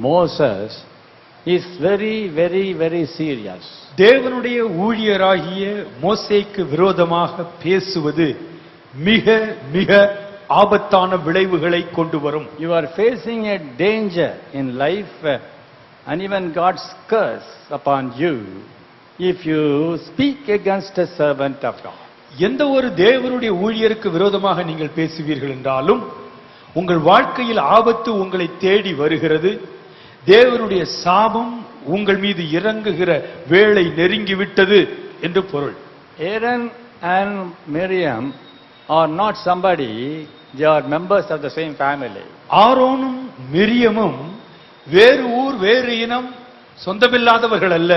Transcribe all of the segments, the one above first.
Moses is very, very, very serious. தேவனுடைய ஊழியராகிய மோசேக்கு விரோதமாக பேசுவது மிக மிக ஆபத்தான விளைவுகளை கொண்டு வரும். You are facing a danger in life and even God's curse upon you if you speak against a servant of God. எந்த ஒரு தேவனுடைய ஊழியருக்கு விரோதமாக நீங்கள் பேசுவீர்கள் என்றாலும் உங்கள் வாழ்க்கையில் ஆபத்து உங்களை தேடி வருகிறது. தேவனுடைய சாபம் உங்கள் மீது இறங்குகிற வேளை நெருங்கிவிட்டது என்று பொருள். Aaron and Miriam are not somebody, they are members of the same family. ஆரோனும் மிரியமும் வேறு ஊர் வேறு இனம் சொந்தமில்லாதவர்கள் அல்ல,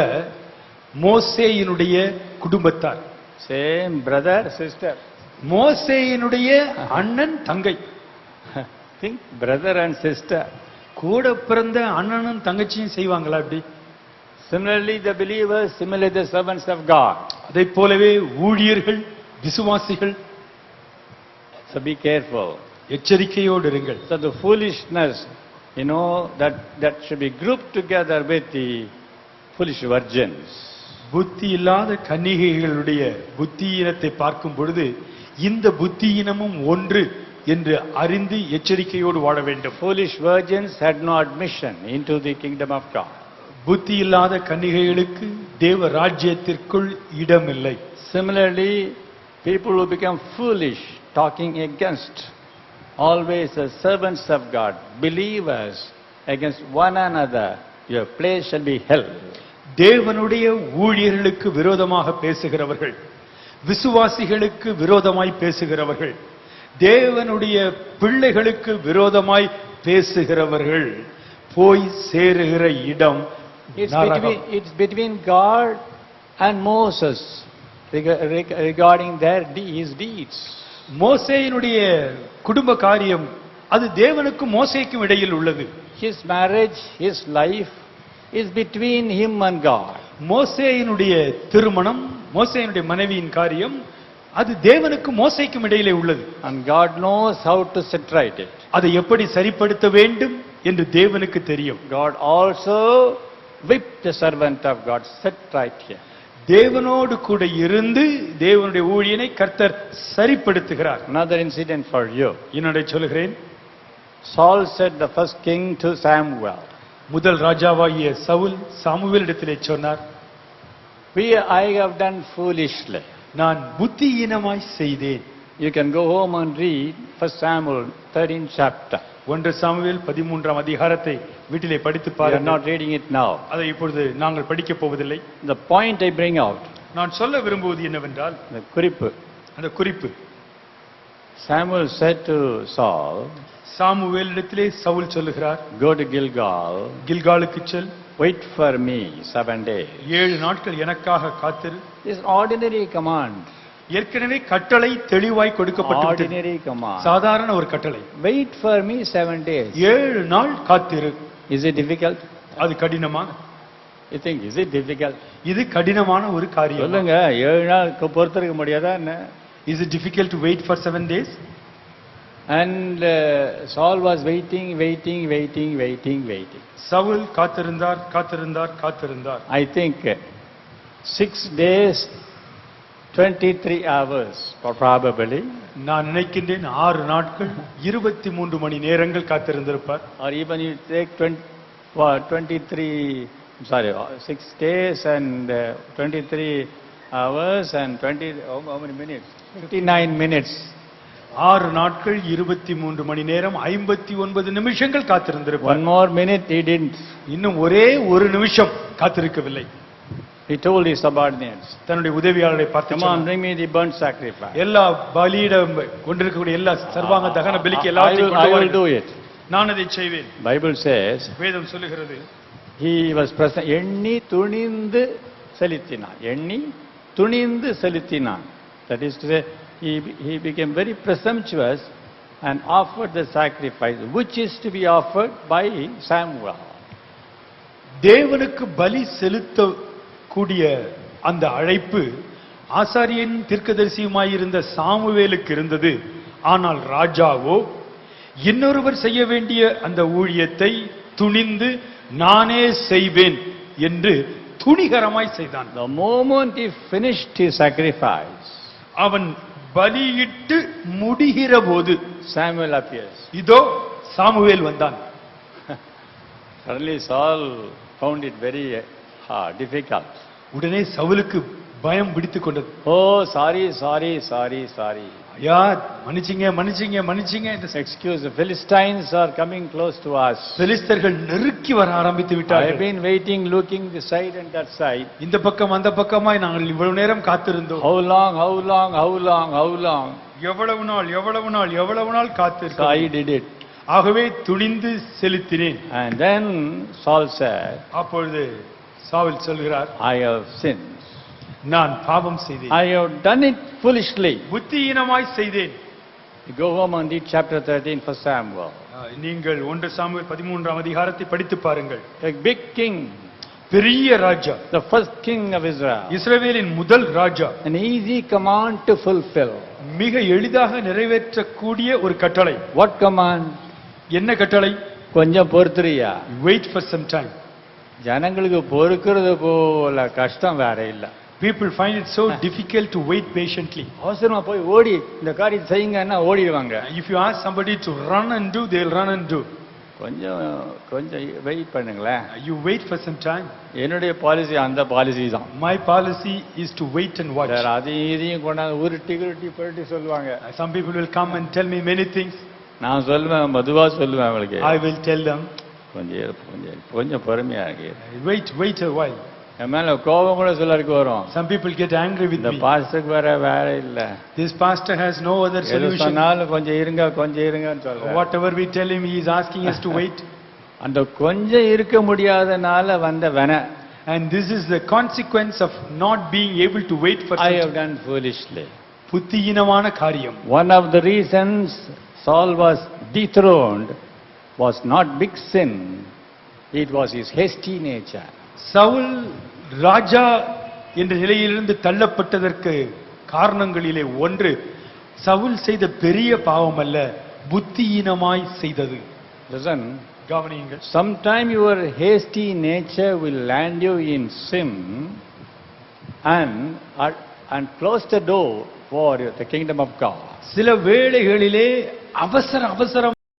மோசேயினுடைய குடும்பத்தார். Same brother, sister. மோசேயினுடைய அண்ணன் தங்கை. Think brother and sister. கூட பிறந்த அண்ணனும் தங்கச்சியும் செய்வாங்களா இப்படி? Similarly the believers, similarly the servants of God. அதைப் போலவே ஊழியர்கள், விசுவாசிகள். So be careful. எச்சரிக்கையோடு இருங்கள். So the foolishness, that should be grouped together with the foolish virgins. புத்தி இல்லாத கன்னிகைகளுடைய புத்தியினத்தை பார்க்கும் பொழுது இந்த புத்தியினமும் ஒன்று என்று அறிந்து எச்சரிக்கையோடு வாழ வேண்டும். Foolish virgins had no admission into the kingdom of God. புத்தி இல்லாத கன்னிகைகளுக்கு தேவ ராஜ்யத்திற்குள் இடமில்லை. Similarly, people who become foolish talking against always the servants of God, believers against one another, your place shall be hell. தேவனுடைய ஊழியர்களுக்கு விரோதமாக பேசுகிறவர்கள், விசுவாசிகளுக்கு விரோதமாய் பேசுகிறவர்கள், தேவனுடைய பிள்ளைகளுக்கு விரோதமாய் பேசுகிறவர்கள் போய் சேருகிற இடம் நரகம். It's between God and Moses regarding his deeds. மோசேயினுடைய குடும்ப காரியம் அது தேவனுக்கும் மோசேக்கும் இடையில் உள்ளது. His marriage, his life is between him and God. மோசேயினுடைய திருமணம், மோசேயினுடைய மனைவியின் காரியம் அது தேவனுக்கும் மோசேக்கும் இடையிலே உள்ளது. And God knows how to set right it. அதை எப்படி சரிப்படுத்த வேண்டும் என்று தேவனுக்கு தெரியும். God also whipped the servant of God, set right here. தேவனோடு கூட இருந்து தேவனுடைய ஊழியனை கர்த்தர் சரிப்படுத்துகிறார். Another incident for you. இன்னொன்றை சொல்கிறேன். Saul said the first king to Samuel. முதல் ராஜாவாகிய சவுல் சாமுவேலிடத்திலே சொன்னார், I have done foolishly. நான் புத்தியீனமாய் செய்தேன். You can go home and read 1 Samuel 13th chapter. 1 Samuel 13ஆம் அதிகாரத்தை வீட்டிலே படித்து We are பாருங்கள். not reading it now. அதை இப்பொழுது நாங்கள் படிக்க போவதில்லை. The point I bring out, நான் சொல்ல விரும்புவது என்னவென்றால் the குறிப்பு. அந்த குறிப்பு, Samuel said to Saul, சாமுவேலிடத்திலே Saul சொல்லுகிறார், go to Gilgal, கில்காலுக்கு sell, wait for me 7 days. 7 நாட்கள் எனக்காக காத்திரு. This ordinary command. ஏற்கனவே கட்டளை தெளிவாய் கொடுக்கப்பட்டது. Ordinary command. சாதாரண ஒரு கட்டளை. Wait for me 7 days. 7 நாள் காத்திரு. Is it difficult? அது கடினமா? You think, is it difficult? இது கடினமான ஒரு காரியம். சொல்லுங்க, 7 நாள் பொறுத்திருக்க முடியாதா என்ன? Is it difficult to wait for 7 days? And Saul was waiting. Saul காத்திருந்தார். I think 6 days 23 hours probably. நான் நினைக்கின்றேன் 6 நாட்கள் 23 மணி நேரங்கள் காத்திருந்திருப்பார். Or even you take 6 days and 23 hours and how many minutes? 59 minutes. 6 நாட்கள் 23 மணி நேரம் 59 நிமிஷங்கள் காத்திருந்திருப்பார். One more minute he didn't. இன்னும் ஒரே ஒரு நிமிஷம் காத்திருக்கவில்லை. He told his subordinates, தன்னுடைய உதவியாளரை பார்த்து, come on, bring me the burnt sacrifice. எல்லா பலியிடம் கொண்டிருக்கக்கூடிய எல்லா சர்வாங்க தகன பலிக்கு எல்லாத்தையும் கொண்டு I will வாருங்கள். do it. நான் அதை செய்வேன். Bible says, வேதம் சொல்லுகிறது, he was present. எண்ணி துணிந்து செலுத்தினான். That is to say, he became very presumptuous and offered the sacrifice which is to be offered by Samuel. தேவனுக்கு பலி செலுத்த கூடிய அந்த அழைப்பு ஆசாரியன் தீர்க்கதரிசியுமாயிருந்த சாமுவேலுக்கு இருந்தது. ஆனால் ராஜாவோ இன்னொருவர் செய்ய வேண்டிய அந்த ஊழியத்தை துணிந்து நானே செய்வேன் என்று துணிகரமாய் செய்தான். The moment he finished his sacrifice, அவன் பலியிட்டு முடிகிற போது Samuel appears. இதோ சாமுவேல் வந்தான். Suddenly Saul found it very difficult. உடனே சவுலுக்கு பயம் பிடித்துக் கொண்டது. Oh, sorry. ஐயா மன்னிச்சிங்க மன்னிச்சிங்க மன்னிச்சிங்க என்று Excuse, the Philistines are coming close to us. பெலிஸ்தர்கள் நெருக்கி வர ஆரம்பித்து I have விட்டார்கள். been waiting, looking this side and that side. இந்த பக்கம் அந்த பக்கமாய் நாங்கள் இவ்வளவு நேரம் காத்திருந்தோம். How long? எவ்வளவு நாள் So காத்திருந்தோம். I did it. ஆகவே துணிந்து செலுத்தினேன். And then Saul said, அப்பொழுது சாவுல் சொல்கிறார், I have sinned. நான் பாவம் செய்தேன், I have done it foolishly. புத்தியீனமாய் செய்தேன். You go home and read chapter 13 for Samuel. நீங்கள் 1 சாமுவேல் 13ஆம் அதிகாரத்தை படித்து பாருங்கள். A big king, பெரிய ராஜா, the first king of Israel. இஸ்ரவேலின் முதல் ராஜா. An easy command to fulfill. மிக எளிதாக நிறைவேற்றக்கூடிய ஒரு கட்டளை. What command? என்ன கட்டளை? கொஞ்சம் பொறுத்துறியா? Wait for some time. ஜனங்களுக்கு பொறுக்கிறது போல கஷ்டம் வேற இல்ல. People find it so difficult to wait patiently. அவசரமா போய் ஓடி இந்த காரியத்தை செய்யுங்கன்னா ஓடிடுவாங்க. If you ask somebody to run and do, they'll run and do. கொஞ்சம் வெயிட் பண்ணுங்களேன். You wait for some time. என்னுடைய பாலிசி அந்த பாலிசி தான். My policy is to wait and watch. அதையும் இதையும் கொண்டாந்து உருட்டி சொல்லுவாங்க. Some people will come and tell me many things. நான் சொல்லுவேன், மெதுவா சொல்லுவேன் அவங்களுக்கு. I will tell them, கொஞ்சம் பொறுமையா இருக்கு. wait a while. என் மேல கோபம் கூட சிலருக்கு வரும். Some people get angry with இந்த me. பாஸ்டருக்கு வேற இல்ல. This pastor has no other solution. சொன்னாலும் கொஞ்சம் இருங்கன்னு சொல்றேன். Whatever we tell him, he is asking us to wait. அந்த கொஞ்சம் இருக்க முடியாதனால வந்த வென. And this is the consequence of not being able to wait for I some have done foolishly. புத்தியீனமான காரியம். One of the reasons Saul was dethroned was not big sin. It was his hasty nature. Saul ராஜா என்ற நிலையிலிருந்து தள்ளப்பட்டதற்கு காரணங்களிலே ஒன்று சவுல் செய்த பெரிய பாவம் அல்ல, புத்தியீனமாய் செய்தது. Listen, கவனியுங்கள். sometime your hasty nature will land you in sin and close the door for the kingdom of God. சில வேளைகளிலே அவசர